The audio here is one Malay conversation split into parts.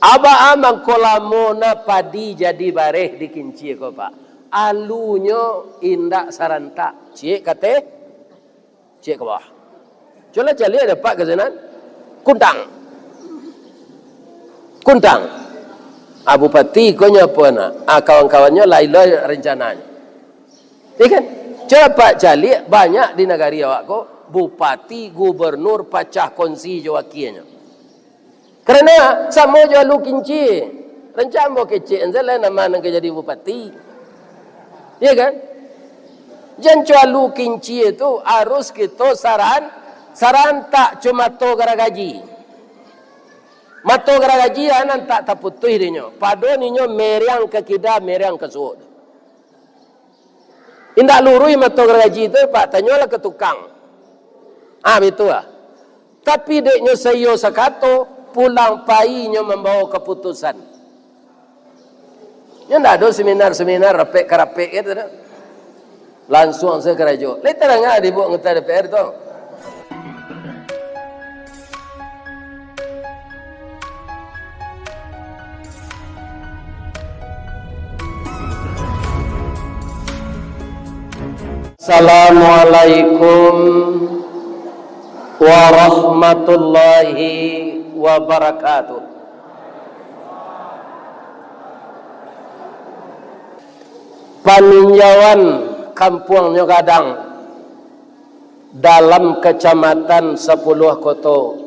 Aba amang kolamona padi jadi bareh dikinci ko pak. Alunyo indak sarantak. Cik kate? Cik ke bawah. Coba cari ada pak ke sana. Kuntang. Abu Pati konya apa nak? Kawan-kawannya lain-lain rencananya. Ya kan? Coba pak cari banyak di negari awak ko. Bupati, gubernur, pacah konsi jawakianya. Karena sama je lu kinci. Rencana mau kecil enzalah nama nak jadi bupati. Ya kan? Jangan cuma lu kinci itu harus kita saran tak cuma to gara gaji. Mato gara gaji anan tak taputuh dinyo. Pado ninyo meriang ke kida meriang ke suud. Indak lurui mato gara gaji itu pak tanyolah ke tukang. Betul ah. Tapi deknya sayo sakato pulang painya membawa keputusan. Ya ndak ada seminar rapek itu dah. Langsung saya kerajo. Lepas terang di buat ngata DPR tu. Assalamualaikum warahmatullahi wabarakatuh. Paninjauan Kampung Nyogadang dalam kecamatan 10 Koto.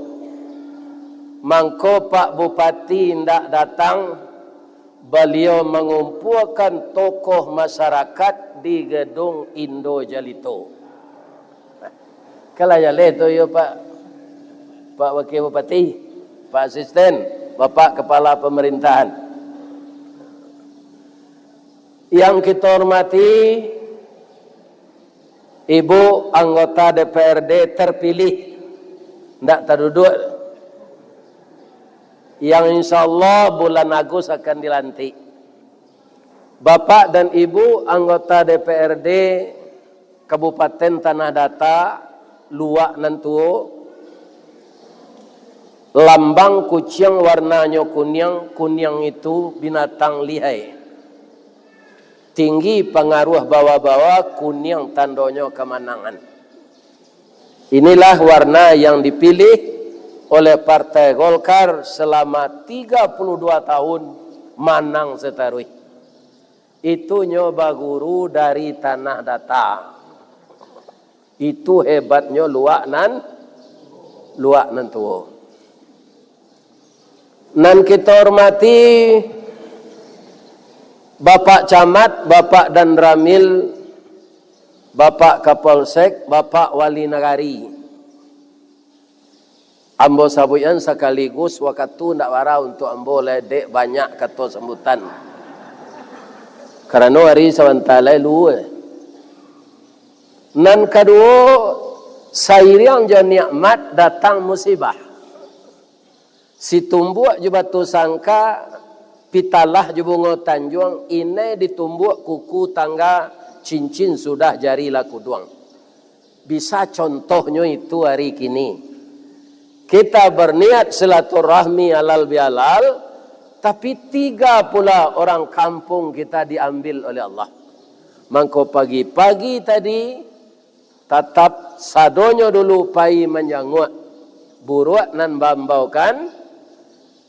Mangko Pak Bupati ndak datang, beliau mengumpulkan tokoh masyarakat di gedung Indo Jalito. Kalau ya leto yo Pak Wakil Bupati, Pak Asisten, Bapak Kepala Pemerintahan. Yang kita hormati Ibu anggota DPRD terpilih, tidak terduduk, yang insya Allah bulan Agustus akan dilantik. Bapak dan Ibu anggota DPRD Kabupaten Tanah Data, Luak Nantuo, lambang kucing warnanya kuning itu binatang lihai. Tinggi pengaruh bawa-bawa, kuning tandanya kemenangan. Inilah warna yang dipilih oleh Partai Golkar selama 32 tahun manang setarui. Itu nyoba guru dari Tanah Data. Itu hebatnya luak nan tuo. Nan kita hormati Bapak Camat, Bapak Dan Ramil, Bapak Kapolsek, Bapak Wali Nagari. Ambo sabuyan sekaligus waktu ndak wara untuk ambo ledek banyak kata sambutan. Karena hari sawantala lu. Nan kedua sairiang jo nikmat datang musibah. Si tumbuk jo batu sangka pitalah je bunga tanjung, ini ditumbuk kuku tangga cincin sudah jari laku duang. Bisa contohnya itu hari kini. Kita berniat silaturahmi halal bihalal, tapi 3 pula orang kampung kita diambil oleh Allah. Mangko pagi-pagi tadi, tetap sadonyo dulu pai menjangut. Buruk nan bambaukan,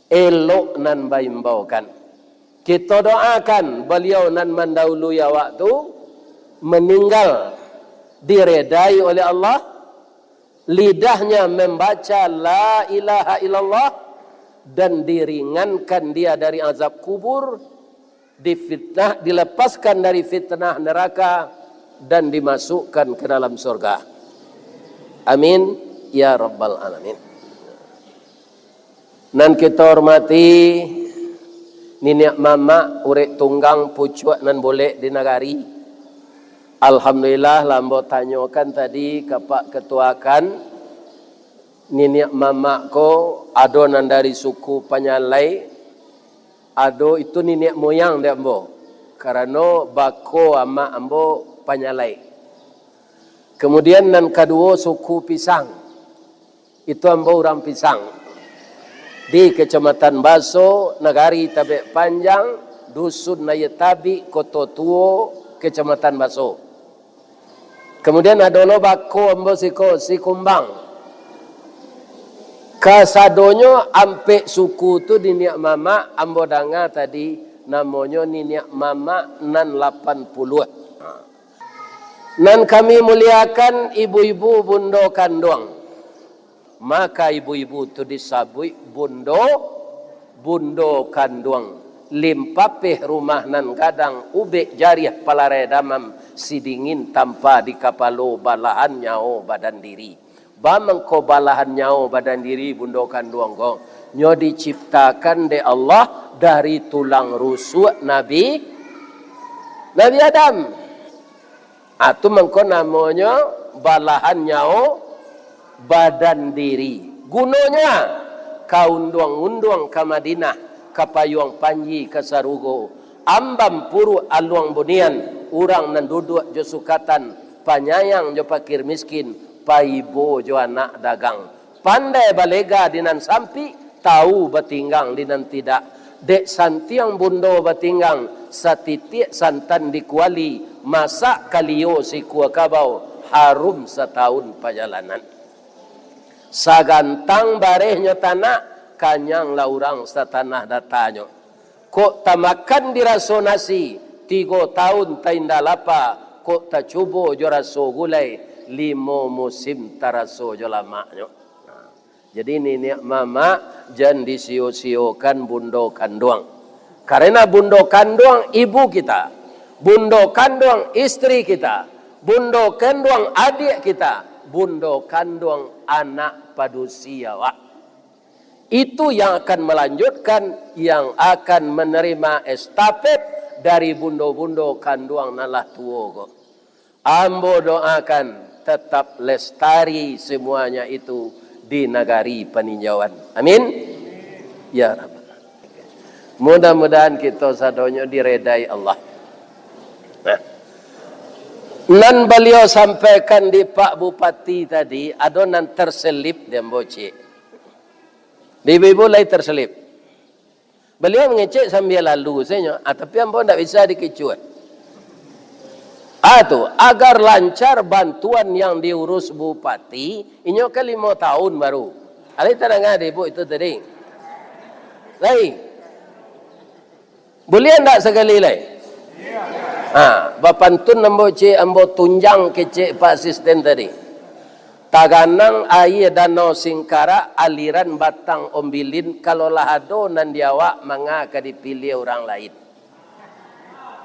elok nan baimbaukan. Kita doakan beliau nan mendahului waktu meninggal diredai oleh Allah, lidahnya membaca la ilaha illallah dan diringankan dia dari azab kubur, difitnah, dilepaskan dari fitnah neraka dan dimasukkan ke dalam surga. Amin ya rabbal alamin. Nan kita hormati Niniak mama urek tunggang pucuak nan boleh di nagari. Alhamdulillah lambo tanyakan tadi ke Pak Ketua kan. Niniak mama ko ado nan dari suku Panyalai. Ado itu niniak moyang dia ambo. Karena bako ama ambo Panyalai. Kemudian nan kedua suku Pisang. Itu ambo orang Pisang. di Kecamatan Baso, Nagari Tabek Panjang, Dusun Nayetabi, Koto Tuo, Kecamatan Baso. Kemudian ada bako ambo siko si kumbang. Kasadonyo ampe suku tu di niak mama ambo danga tadi namanya ni niak mama nan 80. Nan kami muliakan ibu-ibu bundo kanduang. Maka ibu-ibu tu disabui bundo kanduang. Limpapeh rumah nan kadang ubek jariah palare damam sidingin tanpa di kapalo balahan nyao badan diri. Bamang ko balahan nyao badan diri bundo kanduang ko. Nyo diciptakan de Allah dari tulang rusuk Nabi Adam. Atu mengko namanya balahan nyao badan diri. Gunonya kaunduang-unduang ke Madinah, kapayuang panji ke Sarugo, ambam puru aluang bunian, urang nan duduk jo sukatan, panyayang jo pakir miskin, paibo jo anak dagang. Pandai balega dinan sampi, tahu batinggang dinan tidak. Dek santiang bundo batinggang, satitik santan dikuali, masak kalio si kuah kabau, harum setahun perjalanan. Sagantang barehnya tanah, kanyang laurang setanah datanya. Kok tamakan diraso nasi, 3 tahun tainda lapa, kok tak cubo jo raso gulai, 5 musim taraso jo lamaknya. Jadi nenek mama jangan disio-siokan bundo kanduang. Karena bundo kanduang ibu kita, bundo kanduang istri kita, bundo kanduang adik kita, bundo kanduang anak padusia. Itu yang akan melanjutkan, yang akan menerima estafet dari bundo-bundo kanduang nalah tuogo. Ambo doakan tetap lestari semuanya itu di Nagari Peninjauan. Amin. Ya Rabb. Mudah-mudahan kita sadonyo diredai Allah. Nah. Nan beliau sampaikan di Pak Bupati tadi, adonan terselip dan bocik. Ibu-ibu lain terselip. Beliau mengecek sambil lalu saya, tapi ambo tidak bisa dikecuat. Itu agar lancar bantuan yang diurus bupati, inyo ke 5 tahun baru. Ali tanang ada ibu itu tadi. Lain. Boleh tidak sekali lain? Bapantun ambo tunjang kecek Pak Asisten tadi. Taganang air danau Singkara aliran batang ombilin kalau lahado nan diawak mangaka dipilih orang lain.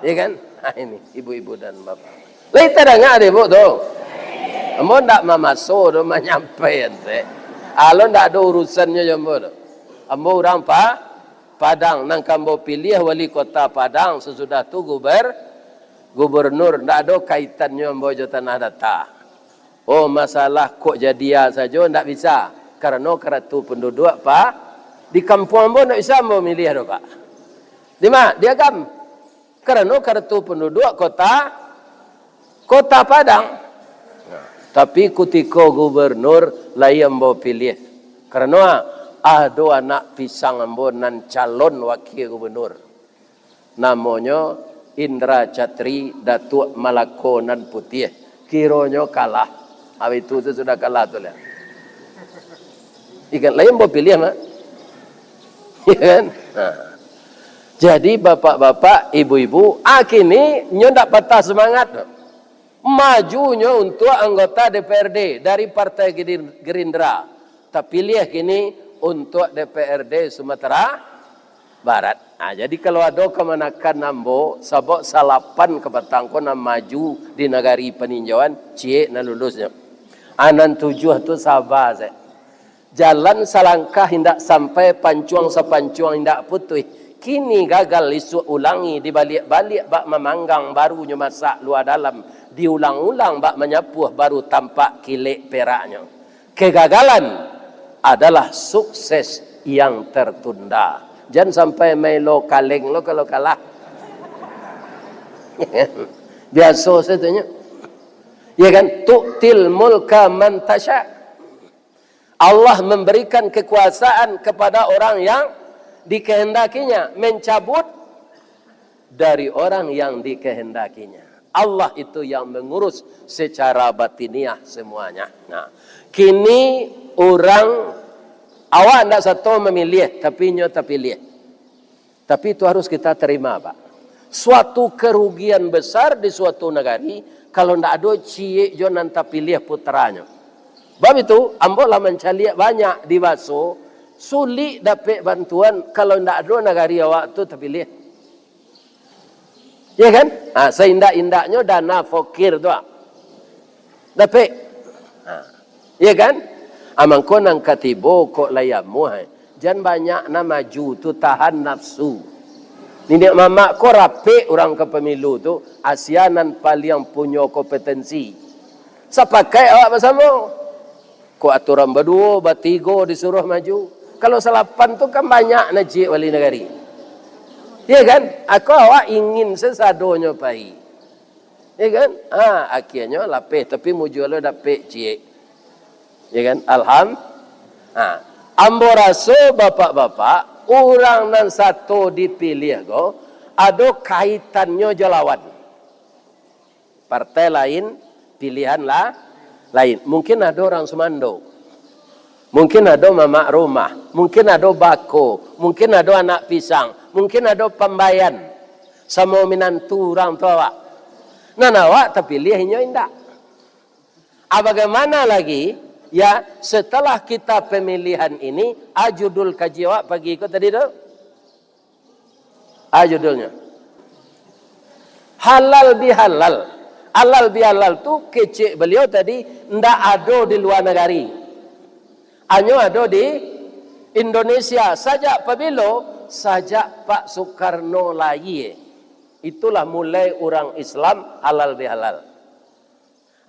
Ya kan? Ini ibu-ibu dan bapak. Lain tak ada ibu tu. Ambo ndak mamaso do menyampaikan se. Alo ndak ada urusannya jambo tu. Ambo orang Padang nang kambo pilih wali kota Padang sesudah tu gubernur ndak ada kaitannya ambo jo tanah data. Oh masalah kok jadi saja ndak bisa karena kartu penduduk Pak di kampung ambo ndak bisa ambo milih do Pak. Di mana? Di Agam. Karena kartu penduduk kota Padang. Tapi ketika gubernur lain ambo pilih. Karena ada anak pisang ambo nan calon wakil gubernur. Namanya Indra Chatri Datuk Malako nan Putih. Kironyo kalah. Habis itu sudah kalah tu lah. Ikan lain ambo pilih mah. Ya kan? Jadi bapak-bapak, ibu-ibu, kini nyo ndak patah semangat. Majunya untuk anggota DPRD dari Partai Gerindra. Terpilih kini untuk DPRD Sumatera Barat. Jadi kalau ada kemanakan nambo, sabok salapan kepatangko na maju di Nagari Peninjauan, cie na lulusnya. Anan 7 tu sabar saya. Jalan salangkah hendak sampai pancuang sepancuang hendak putih. Kini gagal isu ulangi dibalik-balik bak memanggang barunya masak luar dalam. Diulang-ulang bak menyapuh baru tampak kilik peraknya. Kegagalan adalah sukses yang tertunda. Jangan sampai melo kaleng lo kalau kalah. Biasa saya tanya. Ya kan? Tu'til mulka man tasha. Allah memberikan kekuasaan kepada orang yang dikehendakinya, mencabut dari orang yang dikehendakinya. Allah itu yang mengurus secara batiniah semuanya. Nah, kini orang awak tidak satu memilih, tapi nyata pilih. Tapi itu harus kita terima, Pak. Suatu kerugian besar di suatu negari kalau tidak ada cie jo nanta pilih putranya. Sebab itu, ambolah mencari banyak di Baso, sulit dapat bantuan kalau tidak ada negari awak tu terpilih. Ya kan? Seindak-indaknya dana fakir tu. Dapat. Ya kan? Amangko nang katibo kok layamu. Jangan banyak na maju tu tahan nafsu. Nenek mamak ko rapi orang ke pemilu tu, asianan paling punya kompetensi. Sepakai awak bersama. Ko aturan berdua, bertiga disuruh maju. Kalau selapan tu kan banyak najib wali negari. Ya kan? Aku awak ingin sesadonya pai. Ya kan? Akhirnya lapis tapi mujur dapat cik. Ya kan? Ambo rasa bapak-bapak, orang nan satu dipilih go, ada kaitannya jalawan. Partai lain, pilihan lah lain. Mungkin ada orang Semando. Mungkin ada mamak rumah. Mungkin ada bako. Mungkin ada anak pisang. Mungkin ada pembayan. Sama minantu orang tua. Nah, awak terpilihnya indah. Bagaimana lagi? Ya, setelah kita pemilihan ini, judul kaji awak pagi ikut tadi tu? Judulnya. Halal bihalal. Halal bihalal tu kecik beliau tadi ndak ada di luar negari. Hanya ada di Indonesia. Sajak pabilo, sajak Pak Soekarno lahir. Itulah mulai orang Islam halal bihalal.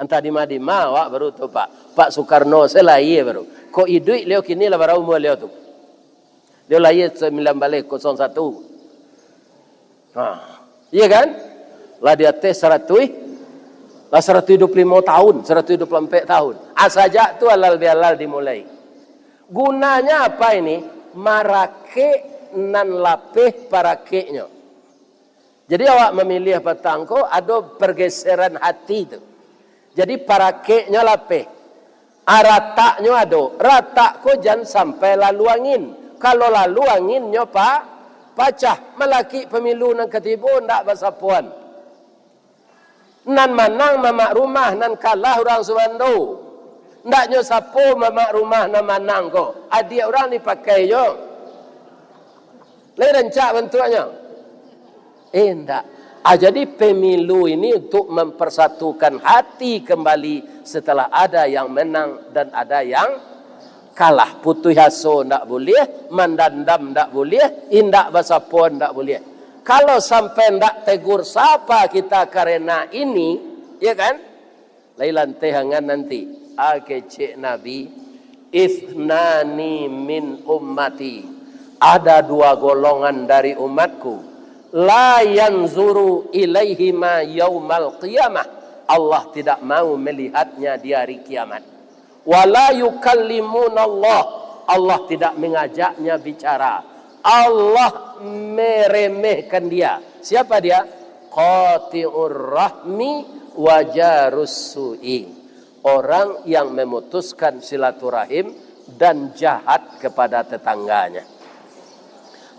Entah di mana awak baru tu Pak Soekarno selahir baru. Kok hidup leo kini lah baru umur leo tu. Dia lahir 1901. Iya kan? Lah dia tes 125 tahun, 124 tahun. Sajak tu halal bihalal dimulai. Gunanya apa ini? Marake nan lapih parakeknya. Jadi awak memilih petangko ada pergeseran hati tu. Jadi parakeknya lapih. Rataknya ada. Ratak ko jangan sampai lalu angin. Kalau lalu anginnya pacah. Melaki pemilu nan ketibu ndak basapuan. Nan manang mamak rumah, nan kalah orang Semando. Ndaknya sapu mamak rumah nan manang ko. Adik orang dipakai je. Lain rancak bentuknya. Ndak. Jadi pemilu ini untuk mempersatukan hati kembali setelah ada yang menang dan ada yang kalah. Putus asa ndak boleh, mandandam ndak boleh, indak basapuan ndak boleh. Kalau sampai ndak tegur siapa kita karena ini, ya kan? Lailan tehangan nanti. Cik Nabi, ithnani min ummati. Ada dua golongan dari umatku. La yanzuru ilaihima yaumal qiyamah. Allah tidak mau melihatnya di hari kiamat. Wala yukallimuna Allah. Allah tidak mengajaknya bicara. Allah meremehkan dia. Siapa dia? Qati'ur rahmi wa jarus su'i. Orang yang memutuskan silaturahim dan jahat kepada tetangganya.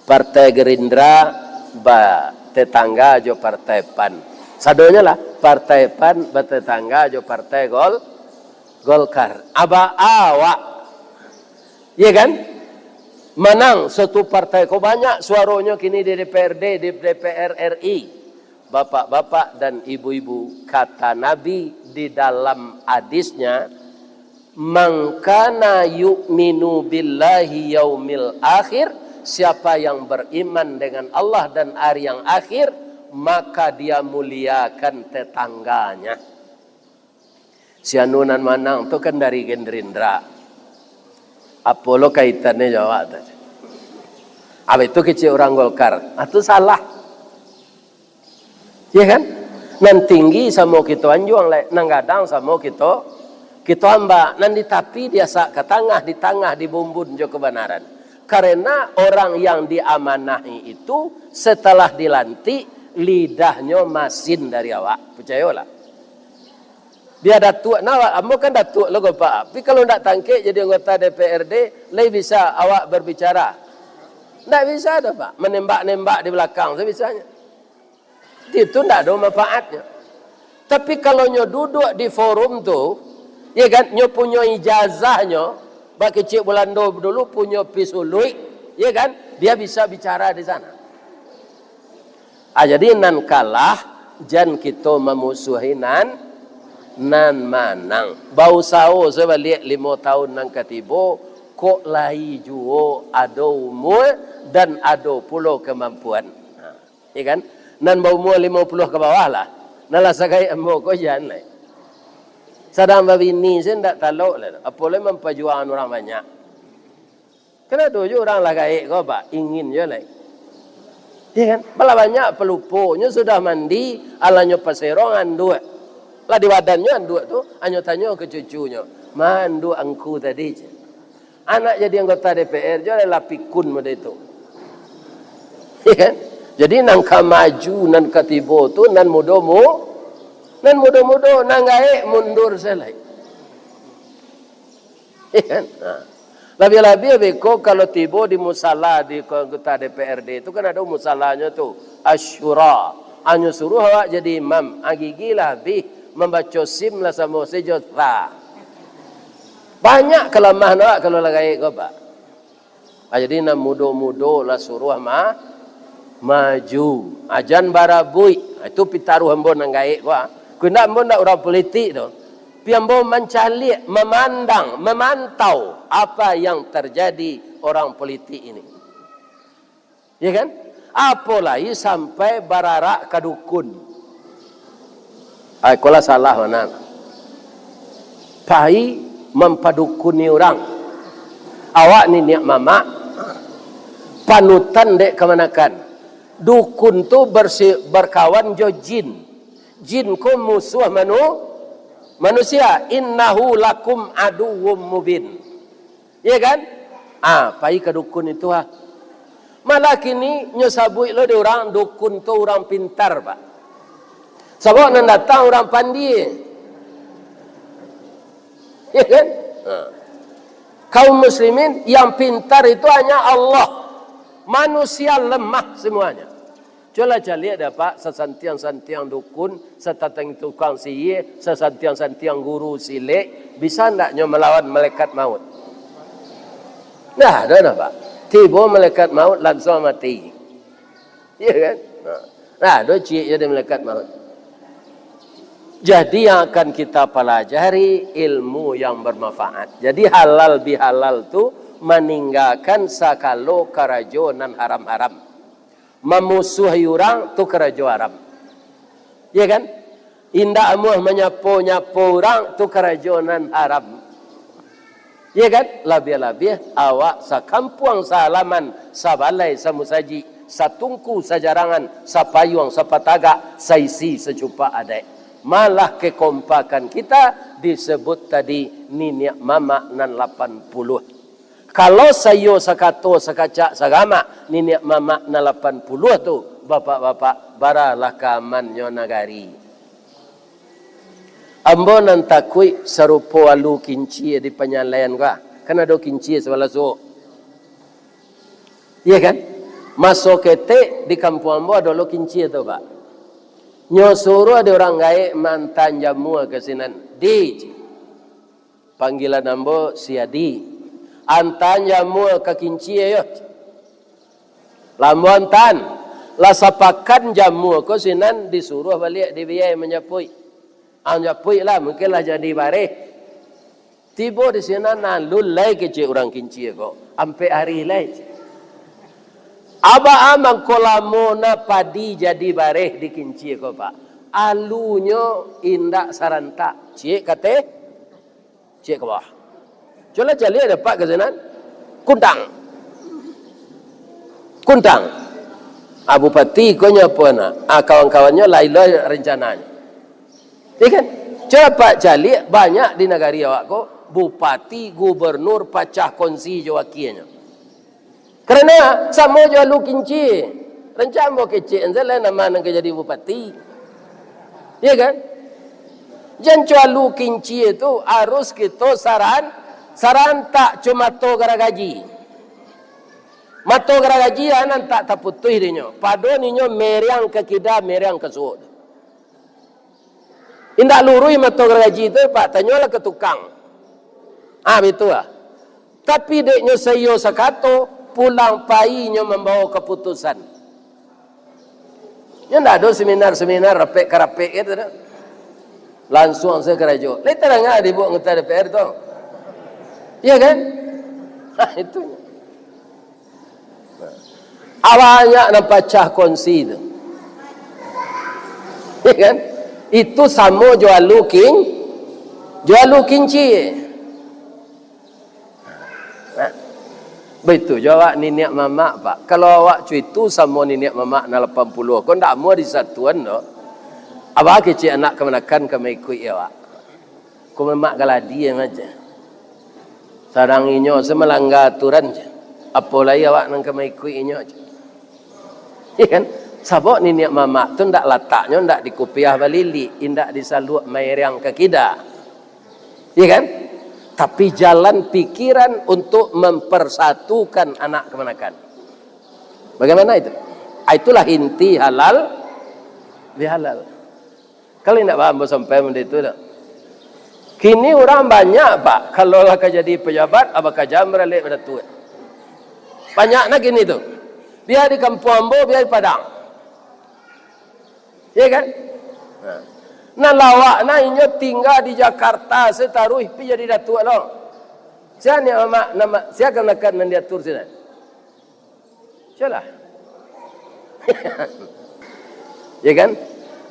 Partai Gerindra tetangga jo partai PAN. Sadonya lah partai PAN bertetangga jo partai Golkar. Awak. Iya kan? Menang satu partai. Kok banyak suaranya kini di DPRD, di DPR RI. Bapak-bapak dan ibu-ibu, kata Nabi di dalam hadisnya, man kana yu'minu billahi yaumil akhir, siapa yang beriman dengan Allah dan hari yang akhir, maka dia muliakan tetangganya. Si anunan manang itu kan dari Gerindra. Apa lo kaitannya jawab tadi? Apa itu kecil orang Golkar? Itu salah. Ya kan? Nan tinggi sama kita anjuang, nang gadang sama kita Kita hamba nanti tapi dia sak ke tengah di bumbun jo kebenaran. Karena orang yang diamanahi itu setelah dilantik lidahnya masin dari awak. Percayalah. Dia datuk, nah, ambo kan datuk lo Pak. Tapi kalau tidak tangkik jadi anggota DPRD, lebih bisa awak berbicara. Tidak bisa dah Pak, menembak-nembak di belakang sebisanya. Itu tidak ada manfaatnya. Tapi kalau nyo duduk di forum tu, ya kan, nyo punya ijazahnya, bak kecil Belanda dulu punya pisului, ya kan, dia bisa bicara di sana. Jadi nan kalah, jan kita memusuhi nan manang. Bau sao saya balik 5 tahun nang katibo, kok lai juo ada umur dan ada puluh kemampuan. Ya kan? Nan bau umur 50 ke bawah lah. Nala sakai ambo ko jan lai. Sadang babini saya ndak talok lah. Apoleh memperjuangkan orang banyak. Kena tuju orang lah gaik kau Pak, ingin je lai. Ya kan? Bala banyak pelupunya sudah mandi, alanya paserongan dua. Lah di badannya anduk tu, anyo tanya ke cucunya, "Mandu angku tadi je." Anak jadi anggota DPR je adalah pikun pada itu. Ya kan? Jadi nang ka maju nan katibo tu nan mudomo, nan gae mundur selai. Ya kan? Lebih-lebih beko kalau tibo di musala di anggota DPRD itu kan ada musalahnya tu, asyura. Anyo suruh awak jadi imam, agigilah bih membaca sim lah sama sejota. Banyak kelemahan awak kalau lagai kau Pak. Jadi nak mudo-mudo lah suruh maju. Ajan barabui. Itu pitaruh hamba nang gaik kau. Kena hamba nak orang politik tu. Piambo mencalik, memantau apa yang terjadi orang politik ini. Ya kan? Apalagi sampai bararak ke dukun. Kalau salah mana? Pai mempadukuni orang. Awak ni niat mama, panutan dek kemanakan. Dukun tu berkawan jo jin. Jin ku musuh manusia. Innahu lakum aduwwum mubin. Ya kan? Pai ke dukun itu Malah kini nyosabui lo di orang dukun tu orang pintar Pak. Sebab nak datang orang pandai. Ya kan? Kaum muslimin yang pintar itu hanya Allah. Manusia lemah semuanya. Coba lihat dapat sesantiang-santiang dukun, setatang tukang sihir, sesantiang-santiang guru silik, bisa ndaknya melawan malaikat maut? Nah, ada Pak. Tiba malaikat maut langsung mati. Ya kan? Nah, ada cik jadi malaikat maut. Jadi yang akan kita pelajari ilmu yang bermanfaat. Jadi halal bihalal tu meninggalkan sakalo karajo nan haram-haram. Memusuhi orang tu karajo haram. Ya kan? Indah amuh menyapu-nyapu orang tu karajo nan haram. Ya kan? Lebih-lebih awak sakampuang salaman sabalai samusaji satungku sajarangan sapayuang sapatagak saisi secupa adai. Malah kekompakan kita disebut tadi niniak mama nan 80. Kalau sayo sakato sakacak sagama niniak mama nan 80 tu bapak-bapak baralah kamannya nagari. Ambo nan takui serupo alu kinci di penyalayan ka. Kan ada kinci sebelah so. Iya kan? Masuk kete di kampung ambo ada lo kinci tu Pak. Nyosoro ada orang gaik mantan jamu ke sinan. Di. Panggilan ambo siadi. Antan jamu ke kinci ya. Lambo antan. Lasapakan jamu ke sinan disuruh balik dibiayai menyapui. Menyapui lah mungkinlah jadi bareh. Tiba di sinan lulai kecil orang kinci kok. Sampai hari lain. Aba amang kolamona padi jadi bareh di kinci ko Pak. Alunya indak sarantak. Cik kate. Cik ke bawah. Coba lihat ada Pak ke sana. Kuntang. Abu Pati konya apa nak? Kawan-kawannya lain rencananya. Ya kan? Coba Pak Jali banyak di negari awak ko bupati, gubernur, pacah konsi jawakianya. Karena sama jua lu kinci. Rencana mau kecil enzalah nama nang jadi bupati. Ya kan? Jangan cua lu kinci itu harus kita saran tak cuma to gara gaji. Mato gara gaji anan tak taputuh dinyo. Pado ninyo meriang ke kida, meriang ke suud. Indak lurui mato gara gaji itu Pak, tanyolah ke tukang. Betul lah. Tapi deknya sayo sakato pulang painya membawa keputusan. Ya ndak ada seminar rapek itu dah. Langsung saya kerajo. Letar ngah dibuat ngata DPR tu. Iya kan? Itu. Awalnya nampak pecah kongsi itu. Iya kan? Itu sama jual kinci. Betul jawab niniak mamak Pak. Kalau awak cuitu sama niniak mamak na 80, kau ndak mau disatuan no. Abah kecil anak kemenakan kami ikut ya Pak. Kau mamak galadi yang aja. Sarang inyo semelanggar aturan je. Apalagi awak nang kami ikut inyo aja. Ya kan? Sabok niniak mamak tu ndak letaknya ndak dikupiah balili, indak disaluk mairiang ke kida. Ya kan? Tapi jalan pikiran untuk mempersatukan anak kemenakan. Bagaimana itu? Itulah inti halal bihalal. Kalau tidak paham sampai benda itu tak. Kini orang banyak Pak, kalau lah jadi pejabat, abang jam meralik pada tua. Banyak nak gini tu. Biar di Kampung Ambo, biar di Padang. Ya kan? Nah lawak na inyo tinggal di Jakarta setaruh pi jadi datuk lo. Siapa ni nama siapa akan nak diatur sini? Sialah. Ya kan?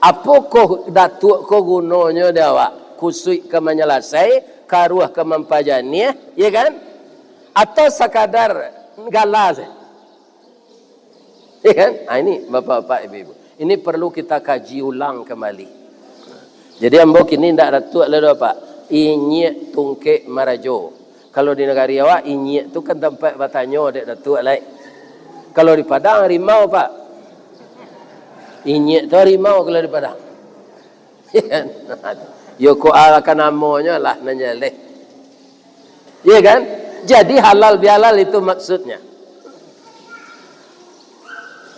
Apa ko datuk ko gunanya dia awak? Kusui ke menyelasai, karuah ke mempajani, ya kan? Atau sekadar galas. Ya kan? Ini bapak-bapak ibu-ibu. Ini perlu kita kaji ulang kembali. Jadi ambo kini ndak datuk lah Pak. Inyek tungkek marajo. Kalau di negara awak inyek tu kan tempat batanyo dek datuk lai. Kalau di Padang harimau Pak. Inyek tu harimau kalau di Padang. Yo ko akan namanya lah nanya leh. Iya kan? Jadi halal bihalal itu maksudnya.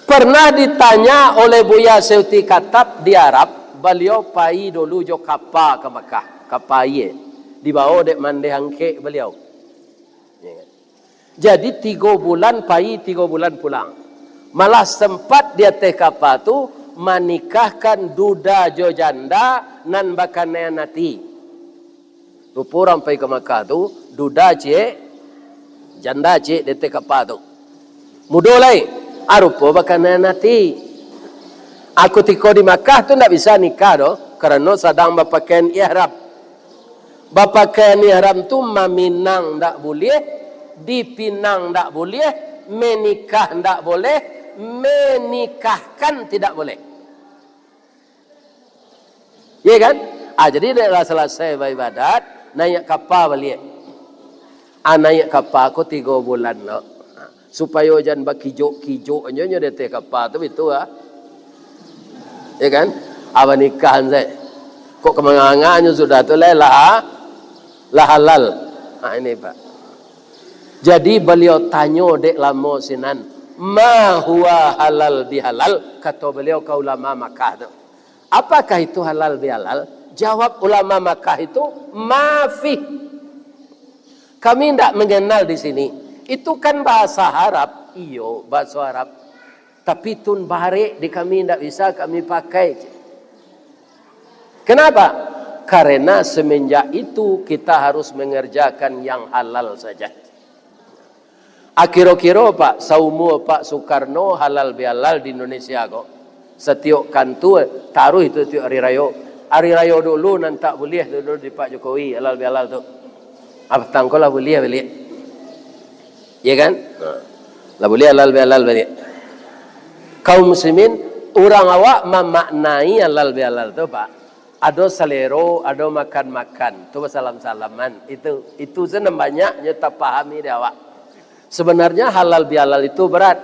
Pernah ditanya oleh Buya Seuti Katab di Arab. Beliau pai dulu jo kapal ke Mekah, kapal ye. Dibawa dek mandi hangke beliau. Jadi 3 bulan pai, 3 bulan pulang. Malah sempat dia teh kapal tu menikahkan duda jo janda nan bakane nati. Rupa orang pai ke Mekah tu duda cik, janda cik dia teh kapal tu. Mudolai, arupa bakane nati. Aku tiko di Makkah tu tak bisa nikah doh, kerana sedang berpakaian ihram. Berpakaian ihram tu meminang tak boleh, dipinang tak boleh, menikah tak boleh, menikahkan tidak boleh. Ya kan? Jadi dah selesai beribadat, naik kapal balik. Naik kapal aku 3 bulan doh. Supaya jangan berkijuk-kijuk aja dia teh kapal tu itu ah. Ya kan? Abang nikah saya. Kok kemengangannya sudah tu lah halal. Ini Pak. Jadi beliau tanya dek lama sinan, ma huwa halal bihalal? Kata beliau ke ulama Makkah tu. Apakah itu halal bihalal? Jawab ulama Makkah itu, mafi. Kami tidak mengenal di sini. Itu kan bahasa Arab. Iyo, bahasa Arab. Tapi tun barik di kami tidak bisa kami pakai. Kenapa? Karena semenjak itu kita harus mengerjakan yang halal saja. Akhir-akhir Pak Saumu Pak Soekarno halal bihalal di Indonesia kok. Setiap kantu taruh itu tiap hari raya. Hari raya dulu nanti tak boleh dulu di Pak Jokowi halal bihalal tu. Apa tangkol lah boleh balik. Ya kan? Lah boleh halal bihalal balik. Kaum muslimin, orang awak memaknai halal bihalal tu Pak. Ada selero, ada makan-makan. Tu salam-salaman. Itu senang banyaknya tak pahami dia awak. Sebenarnya halal bihalal itu berat.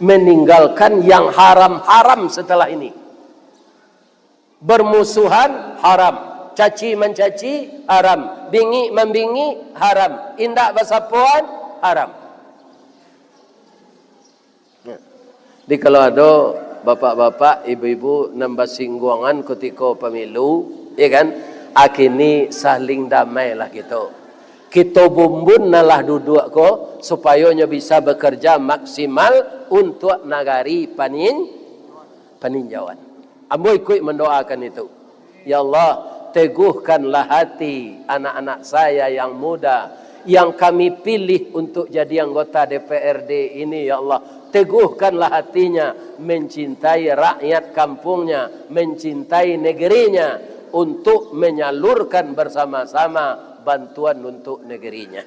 Meninggalkan yang haram-haram setelah ini. Bermusuhan haram. Caci mencaci haram. Bingi membingi haram. Indak bersapuan haram. Jadi kalau ada bapak-bapak, ibu-ibu nambah singgungan ketika pemilu, ya kan? Akini saling damai lah gitu. Kita bumbun nalah duduk ko supaya nya bisa bekerja maksimal untuk nagari peninjauan. Ambo ikut mendoakan itu. Ya Allah, teguhkanlah hati anak-anak saya yang muda yang kami pilih untuk jadi anggota DPRD ini, ya Allah. Teguhkanlah hatinya mencintai rakyat kampungnya, mencintai negerinya untuk menyalurkan bersama-sama bantuan untuk negerinya.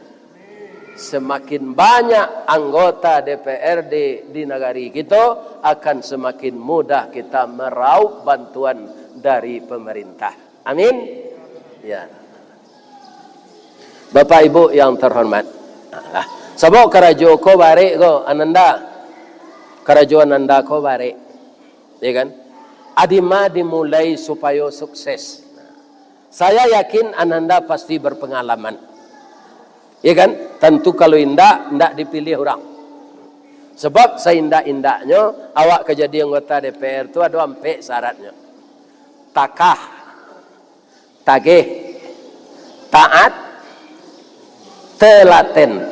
Semakin banyak anggota DPRD di negeri kita, akan semakin mudah kita meraup bantuan dari pemerintah. Amin. Ya. Bapak Ibu yang terhormat. Sebab kerajo ko bare ko ananda. Kerajuan anda ko bare, ya kan? Adima dimulai supaya sukses. Saya yakin ananda pasti berpengalaman, ya kan? Tentu kalau indak dipilih orang. Sebab seindak-indaknya awak kejadian anggota DPR itu ada empat syaratnya. Takah, tagih, taat, telaten.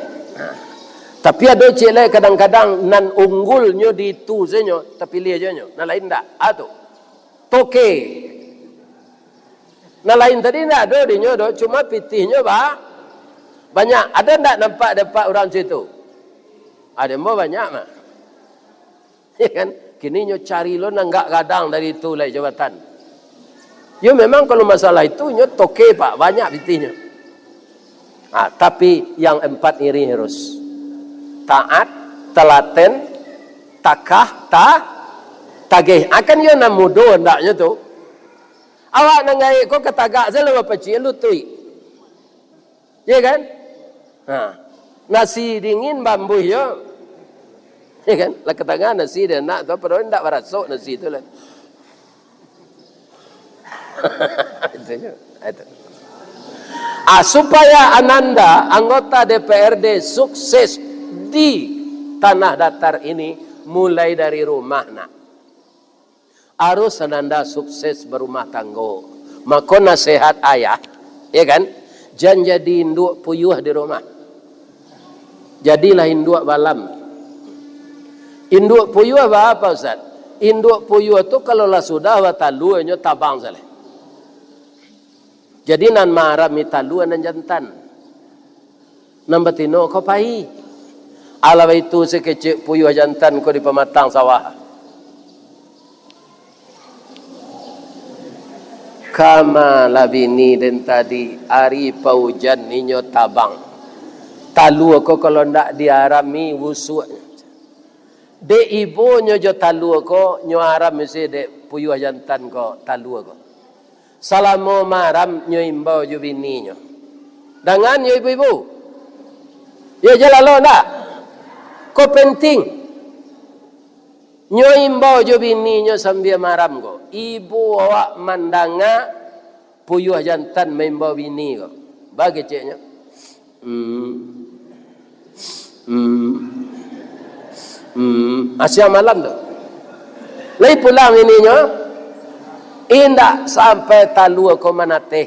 Tapi ada cile kadang-kadang nan unggulnya di tu zenyo tapi lihat aja nyo na lain dak atu toke na lain tadi ndak ada di nyo do cuma pitihnya banyak. Ada ndak nampak dapat orang situ? Ada mau banyak mah, ya kan? Kini nyo cari lo nanggak kadang dari itu lai jabatan. Yo memang kalau masalah itu nyo toke pak banyak pitihnya. Tapi yang empat ini harus taat, telaten, takah, tagih. Akan yo namudo ndaknya tu. Awak nangai ko ketagak saya lepas pecil lu tui. Ya kan? Nasi dingin bambu yo. Ya kan? Lah ketagak nasi dia nak tu padahal ndak berasuk nasi tu lah. Itu. Supaya ananda anggota DPRD sukses di tanah datar ini, mulai dari rumah nak. Harus ananda sukses berumah tangga. Maka nasihat ayah, ya kan? Jangan jadi induk puyuh di rumah. Jadilah induk balam. Induk puyuh apa Ustaz? Induk puyuh tu kalau lah sudah watalunya tabang saleh. Jadi nan marah mitalu nan jantan. Nan betino kau pai. Ala itu sekecil puyuh jantan ko di pematang sawah. Kama labini dan tadi ari paujan ninyo tabang. Talu ko kalau ndak diarami wusuk. De ibunya jo talu ko nyo aram mesti de puyuh jantan ko talu ko. Salamo maram nyo imbau jo bininyo. Dengan yo ibu-ibu. Yo jalalo ndak? Ko penting nyo imbau jo bini nyo sambil maram ko. Ibu awak mandanga puyuh jantan membau bini ko. Bagi ceknya. Asyam malam tu. Lai pulang ini nyo. Indak sampai talu ko manate.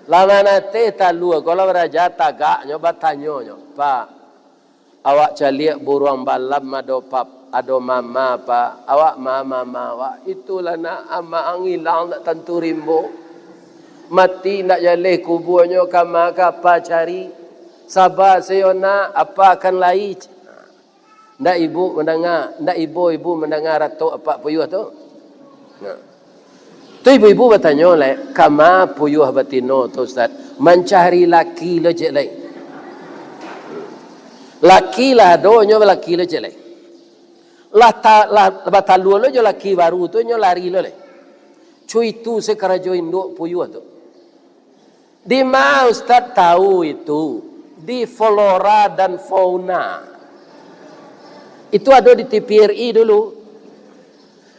La manate talu ko la raja tagak nyo batanyo nyo. Pak, awak caliak buruang balam ado mama apa awak mama awak itulah nak ama angilang nak tentu rimbo mati nak jaleh kuburnya kama apa cari sabar sayona apa akan lai ndak ibu mendengar ndak ibu mendengar atau apa puyuh tu tu ibu bertanya le kama puyuh batino tu Ustaz mencari laki le je lai laki lah donya laki le je lai lah batalu lo jo laki baru tu nyo lari lo le Cuy itu sekarajo induk puyuh tu. Di mana Ustaz tahu itu? Di flora dan fauna. Itu ada di TPRI dulu.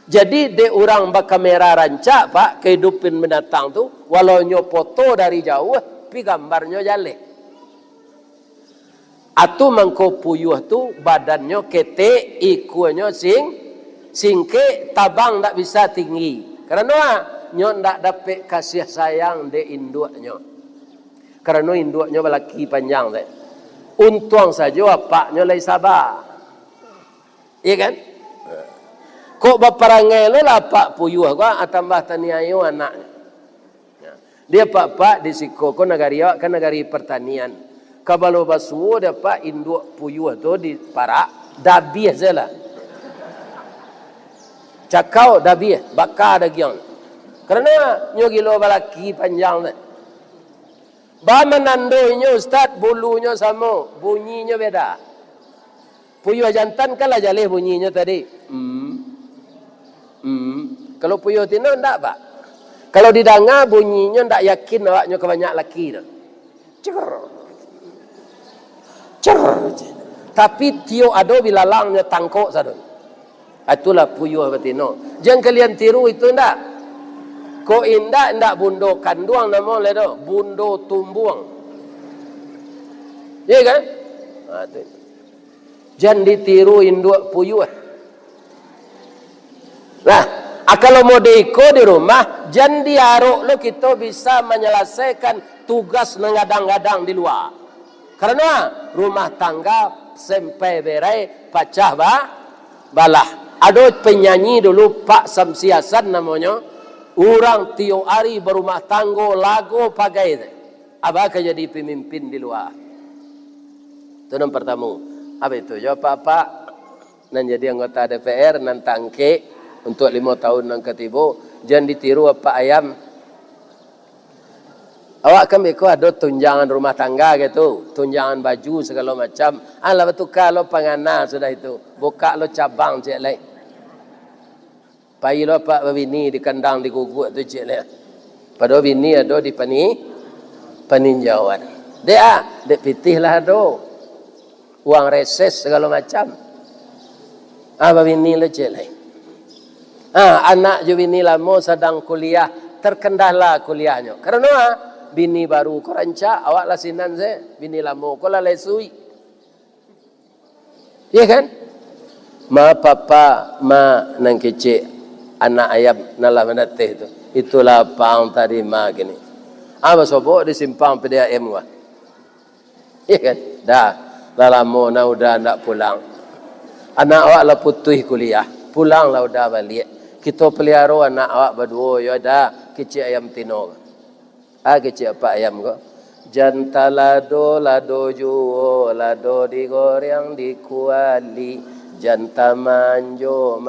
Jadi de orang berkamera rancak pak kehidupan binatang tu, walau nyo foto dari jauh, pi gambarnya jale. Atu mangko puyuh tu badannya kete, ikuannya singke, tabang tak bisa tinggi. Karena nyo ndak dapat kasih sayang de induknya. Karena induknya belaki panjang deh. Untung saja apaknya lagi sabar. Iya kan? Kok baparangai lo lah pak puyuh gua atambah taniayo anaknya. Dia pak di siko ko negari kan negari pertanian. Kabalo basuo dia pak induk puyuh tu di parak dabiah saja. Cakau dabiah bakar dagiang. Karena nyo gilo balaki panjang deh. Ba menandonya Ustaz bulunya sama, bunyinya beda. Puyuh jantan kan lah jalih bunyinya tadi. Kalau puyuh tino enggak pak. Kalau didengar bunyinya enggak yakin awaknya kebanyak laki dah. Cer. Tapi tio ado bilalangnya tangkok sadu. Itulah puyuh betino. Jangan kalian tiru itu enggak. Ko indak bundo kanduang nama le do, bundo tumbuang. Iya kan? Jangan ditiru induk puyuh. Nah, kalau mau diiko di rumah, jangan diaruk lo kita bisa menyelesaikan tugas ngadang-gadang di luar. Karena rumah tangga sampai berai pacah balah. Ada penyanyi dulu Pak Samsiasan namanya, orang tiap hari berumah tangga lagu pagai. Abah jadi pemimpin di luar. Itu yang pertama. Apa itu? Jawab apa? Nan jadi anggota DPR nan tangke untuk 5 tahun nan ketibo. Jangan ditiru apa ayam. Awak kan beko ada tunjangan rumah tangga gitu, tunjangan baju segala macam. Alah betul kalau pangana sudah itu. Buka lo cabang cek lai. Pai lo pak bini di kandang di guguk tu cek lai. Padahal bini ada di peninjauan. Dia pitih lah do. Uang reses segala macam. Apa bini lo cek lai. Anak je bini lama sedang kuliah, terkendala kuliahnya. Karena bini baru ko rancak, awak lah sinan saya, bini lama ko lah lesui. Iya kan? Ma papa, ma nang kecik, anak ayam nala menateh itu. Itulah pang tadi ma gini. Apa sobok disimpang PDAM gua. Iya kan? Dah. Dah lama na udah ndak pulang. Anak awak lah putih kuliah, pulang lah udah balik. Kita pelihara anak awak berdua, ya dah kecil ayam tino. Kecil apa ayam ko? Janta lado juo, lado digoreng dikuali. Janta manjo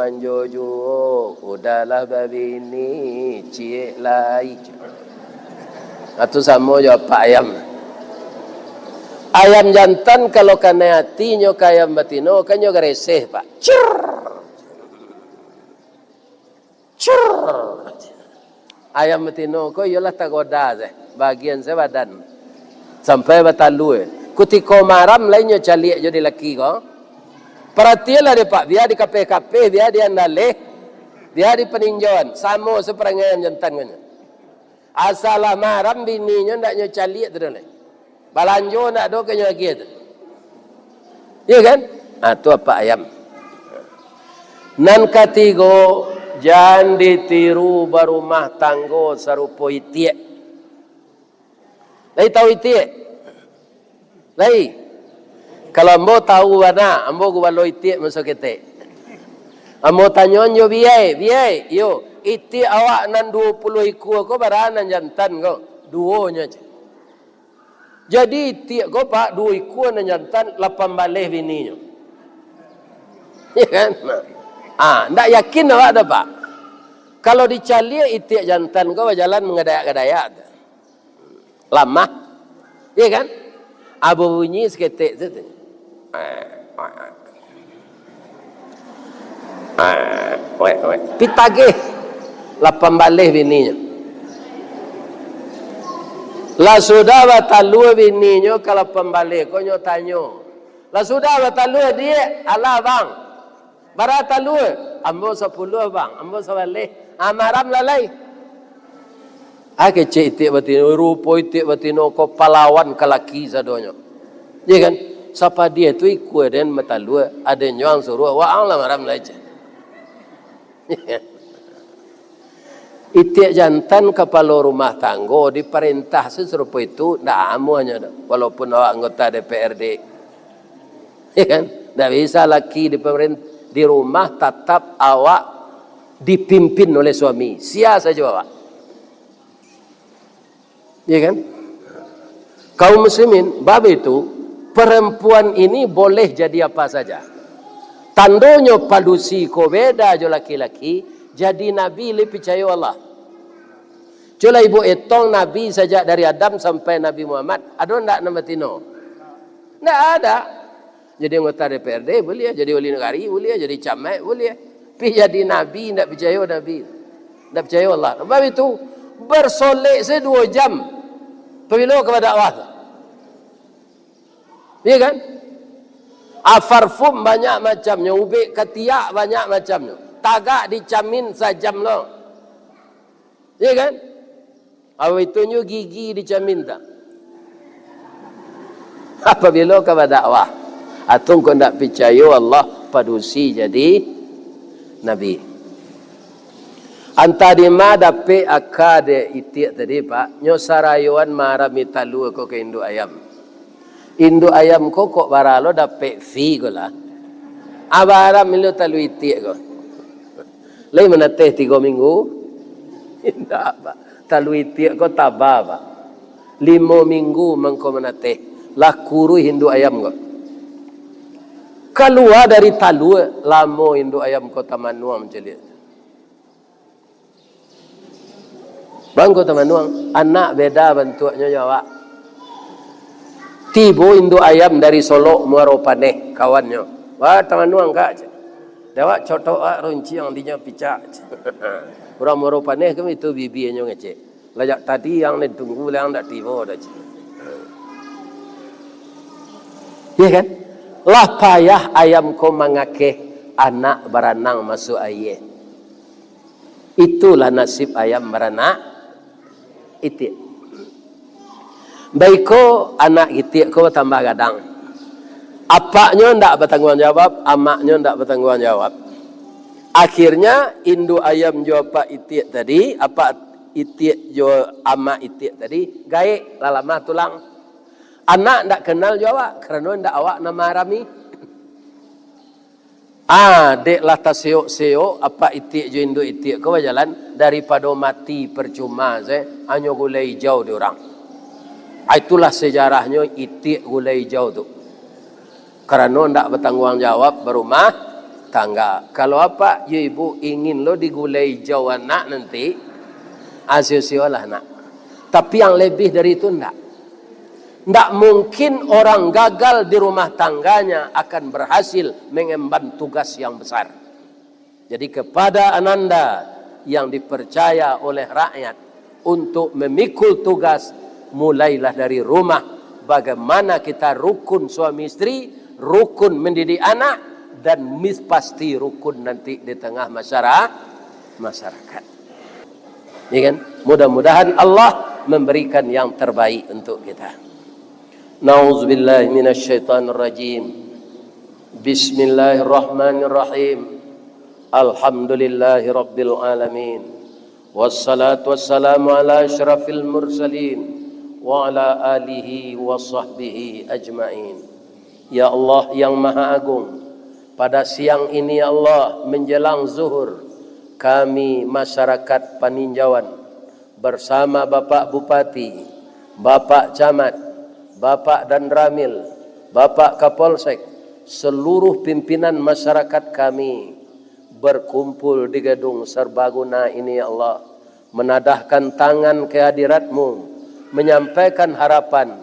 juo, udahlah babini cie lai. Atau sama jo apa ayam. Ayam jantan kalau kena hatinya kaya ayam batino kan yo gareseh pak. Ayam batino ko yolah tagoda je bagian saya badan sampai batalu kutiko maram lainnya calik jadi laki ko. Perhatianlah dia pak, biar di KP, biar dia naleh, biar di peninjauan sama seperti ayam jantan kan. Asalah maram bininya ndaknya calik tu dah. Balanjo nak do kenya lagi tu. Iya kan? Tu apa ayam. Nan ketiga, jangan ditiru berumah tangga serupa itik. Lai tahu itik? Lai. Kalau ambo tahu mana, ambo gua lo itik masuk itik. Ambo tanyon yo biai, yo itik awak nan 20 ekor ko baranan jantan ko, duonya je. Jadi tiap ko pak 2 ekor nan jantan 8 balih bininya. Ya kan? Ndak yakin awak dah pak. Kalau dicali itik jantan ko berjalan mengedayak-gedayak. Lama. Ya kan? Abu bunyi seketik tu. Pitagih. lapan balik bininya. Lah sudah batalua bininya kalau pembalik konyo tanyo. Lah sudah batalua dia ala bang. Baratalua ambo 10 bang, ambo sebalik. Amaram lalai. Ake cek itik batino rupo itik batino ko pahlawan kalaki sadonyo. Ya kan? Siapa dia tu ikut dan batalua ada nyang suruh wa Allah maram lalai. Itik jantan kepala rumah tangga diperintah serupa itu ndak amuanya walaupun awak anggota DPRD. Ya kan? Ndak bisa laki di rumah tetap awak dipimpin oleh suami. Sia saja awak. Ya kan? Kaum muslimin, bab itu perempuan ini boleh jadi apa saja. Tandonyo palusi ko beda jo laki-laki jadi nabi le percaya Allah. Cula ibu etong nabi sejak dari Adam sampai Nabi Muhammad. Ada ndak nama tino? Ndak ada. Jadi anggota DPRD boleh, jadi wali negara boleh, jadi camat boleh. Tapi jadi nabi ndak percaya nabi. Ndak percaya Allah. Sebab itu bersolek 2 jam. Pemilu kepada dakwah. Iya kan? Afarfum banyak macamnya, ubik ketiak banyak macamnya. Tagak dicamin sajam lo. Iya kan? Awitunya gigi dicamin tak? Apabila kepada dakwah, atung kau nak percaya Allah padusi jadi nabi. Antadima dapat akade itik tadi pak, nyosarayuan marami talu ko ke induk ayam. Induk ayam ko kok baralo dapat fee ko lah. Abaram milo talu itik ko. Lai menateh 3 minggu. Tidak pak. Talu itik ko tabah pak. 5 minggu mengko menateh. Lah kuru induk ayam ko. Keluar dari talu lamo induk ayam ko tamanuang celik. Bang ko tamanuang anak beda bentuknya jawab. Tibo induk ayam dari Solo Muaro Paneh kawannya. Wah tamanuang kak. Dewa cotok runci yang dinya picak. Orang Muaro Paneh kami itu bibinya ngecek. Lajak tadi yang ditunggu yang tak tiba dah. Ya kan? Lah payah ayam ko mangake anak beranang masuk air. Itulah nasib ayam beranak itik. Baiko anak itik ko tambah gadang. Apaknya ndak bertanggung jawab, amaknya ndak bertanggung jawab. Akhirnya induk ayam jo apa itik tadi, apa itik jo amak itik tadi, gaek lalama tulang. Anak ndak kenal jawab kerana ndak awak nama rami. Deklah taseo-seo apa itik jo induk itik ko jalan daripada mati percuma hanya gulai jauh diorang. Itulah sejarahnya itik gulai jauh tu. Kerana ndak bertanggung jawab berumah tangga. Kalau apa ya ibu ingin lo digulai jauh anak nanti asio-siolah nak. Tapi yang lebih dari itu ndak. Ndak mungkin orang gagal di rumah tangganya akan berhasil mengemban tugas yang besar. Jadi kepada ananda yang dipercaya oleh rakyat untuk memikul tugas, mulailah dari rumah. Bagaimana kita rukun suami istri, rukun mendidik anak, dan pasti rukun nanti di tengah masyarakat. Ya kan? Mudah-mudahan Allah memberikan yang terbaik untuk kita. Nauzubillahi minasyaitonir rajim. Bismillahirrahmanirrahim. Alhamdulillahi rabbil alamin. Wassalatu wassalamu ala asyrafil mursalin wa ala alihi wa sahbihi ajma'in. Ya Allah yang Maha Agung, pada siang ini ya Allah menjelang zuhur, kami masyarakat Paninjauan bersama Bapak Bupati, Bapak Camat, Bapak dan Ramil, Bapak Kapolsek, seluruh pimpinan masyarakat kami berkumpul di gedung serbaguna ini ya Allah, menadahkan tangan kehadiratmu, menyampaikan harapan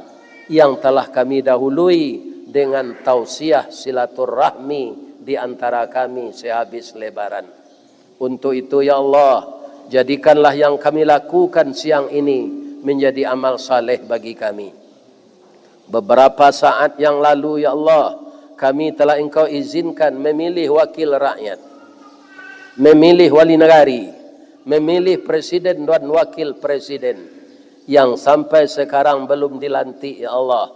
yang telah kami dahului dengan tausiah silaturahmi di antara kami sehabis lebaran. Untuk itu ya Allah, jadikanlah yang kami lakukan siang ini menjadi amal saleh bagi kami. Beberapa saat yang lalu ya Allah, kami telah Engkau izinkan memilih wakil rakyat, memilih wali negari, memilih presiden dan wakil presiden yang sampai sekarang belum dilantik ya Allah.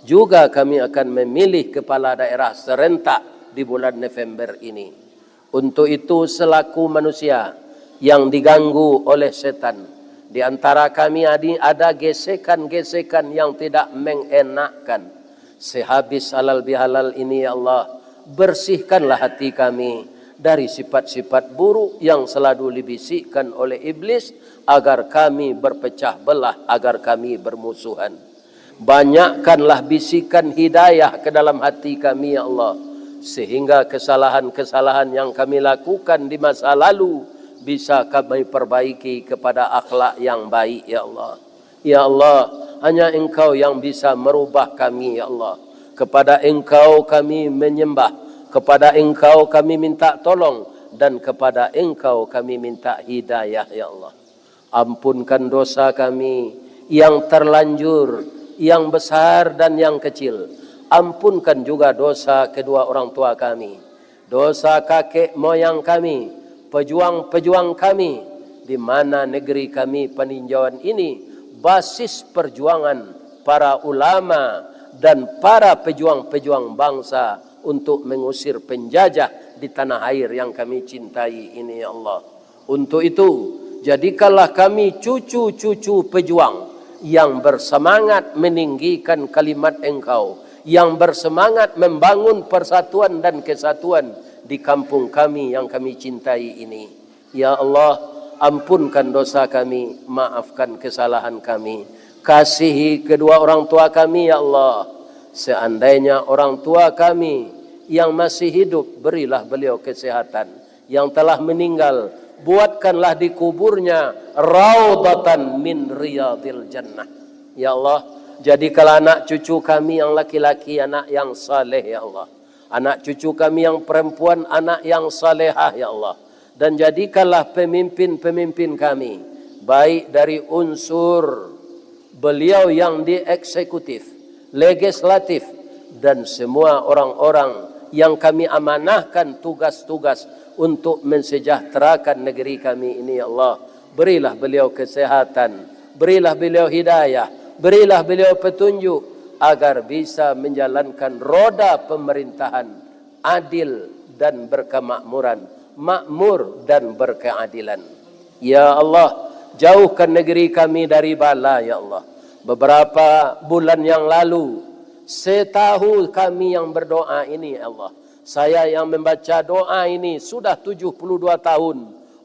Juga kami akan memilih kepala daerah serentak di bulan November ini. Untuk itu selaku manusia yang diganggu oleh setan, di antara kami ada gesekan-gesekan yang tidak mengenakkan. Sehabis halal bihalal ini ya Allah, bersihkanlah hati kami dari sifat-sifat buruk yang selalu dibisikkan oleh iblis agar kami berpecah belah, agar kami bermusuhan. Banyakkanlah bisikan hidayah ke dalam hati kami ya Allah, sehingga kesalahan-kesalahan yang kami lakukan di masa lalu bisa kami perbaiki kepada akhlak yang baik ya Allah. Ya Allah, hanya Engkau yang bisa merubah kami ya Allah. Kepada Engkau kami menyembah, kepada Engkau kami minta tolong, dan kepada Engkau kami minta hidayah ya Allah. Ampunkan dosa kami yang terlanjur, yang besar dan yang kecil. Ampunkan juga dosa kedua orang tua kami, dosa kakek moyang kami, pejuang-pejuang kami, di mana negeri kami peninjauan ini basis perjuangan para ulama dan para pejuang-pejuang bangsa untuk mengusir penjajah di tanah air yang kami cintai ini ya Allah. Untuk itu jadikanlah kami cucu-cucu pejuang yang bersemangat meninggikan kalimat Engkau, yang bersemangat membangun persatuan dan kesatuan di kampung kami yang kami cintai ini. Ya Allah, ampunkan dosa kami, maafkan kesalahan kami. Kasihi kedua orang tua kami ya Allah. Seandainya orang tua kami yang masih hidup, berilah beliau kesehatan. Yang telah meninggal, buatkanlah di kuburnya raudatan min riyadil jannah. Ya Allah, jadikanlah anak cucu kami yang laki-laki anak yang saleh ya Allah. Anak cucu kami yang perempuan anak yang salehah ya Allah. Dan jadikanlah pemimpin-pemimpin kami, baik dari unsur beliau yang di eksekutif, legislatif, dan semua orang-orang yang kami amanahkan tugas-tugas untuk mensejahterakan negeri kami ini ya Allah. Berilah beliau kesehatan, berilah beliau hidayah, berilah beliau petunjuk agar bisa menjalankan roda pemerintahan adil dan berkemakmuran, makmur dan berkeadilan. Ya Allah, jauhkan negeri kami dari bala ya Allah. Beberapa bulan yang lalu, setahu kami yang berdoa ini ya Allah, saya yang membaca doa ini sudah 72 tahun.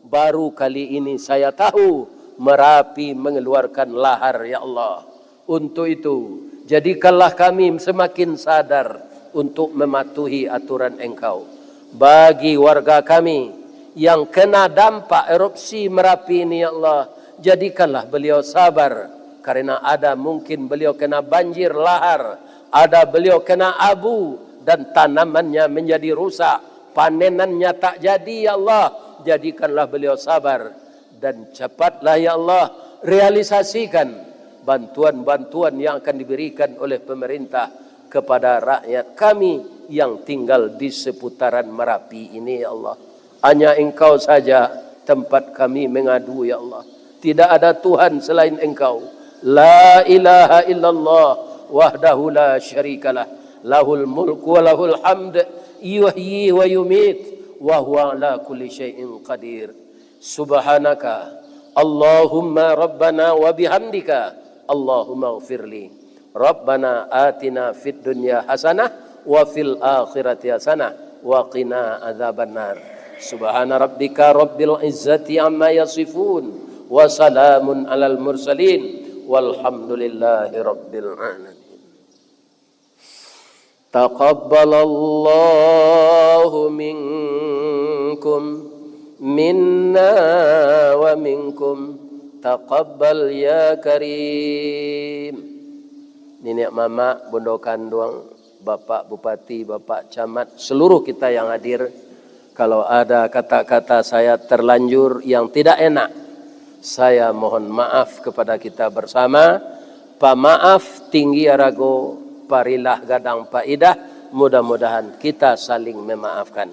Baru kali ini saya tahu Merapi mengeluarkan lahar ya Allah. Untuk itu, jadikanlah kami semakin sadar untuk mematuhi aturan Engkau. Bagi warga kami yang kena dampak erupsi Merapi ini ya Allah, jadikanlah beliau sabar. Karena ada mungkin beliau kena banjir lahar, ada beliau kena abu, dan tanamannya menjadi rusak, panenannya tak jadi ya Allah. Jadikanlah beliau sabar, dan cepatlah ya Allah realisasikan bantuan-bantuan yang akan diberikan oleh pemerintah kepada rakyat kami yang tinggal di seputaran Merapi ini ya Allah. Hanya Engkau saja tempat kami mengadu ya Allah. Tidak ada Tuhan selain Engkau. La ilaha illallah wahdahu la syarikalah, lahul mulku wa lahul hamd, yuhyi wa yumit, wa huwa ala kulli syai'in qadir. Subhanaka Allahumma rabbana wa bihamdika Allahumma ighfirli. Rabbana atina fid dunya hasanah wa fil akhirati hasanah wa qina adzabannar. Subhana rabbika rabbil izzati amma yasifun wa salamun alal mursalin walhamdulillahi rabbil alamin. Taqabbalallahu minkum minna wa minkum taqabbal ya karim. Nenek mama, bondo kandung, bapak bupati, bapak camat, seluruh kita yang hadir, kalau ada kata-kata saya terlanjur yang tidak enak, Saya mohon maaf kepada kita bersama. Pamaaf tinggi arago, parilah gadang paidah. Mudah-mudahan kita saling memaafkan.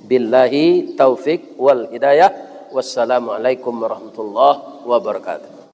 Billahi taufik wal hidayah. Wassalamualaikum warahmatullahi wabarakatuh.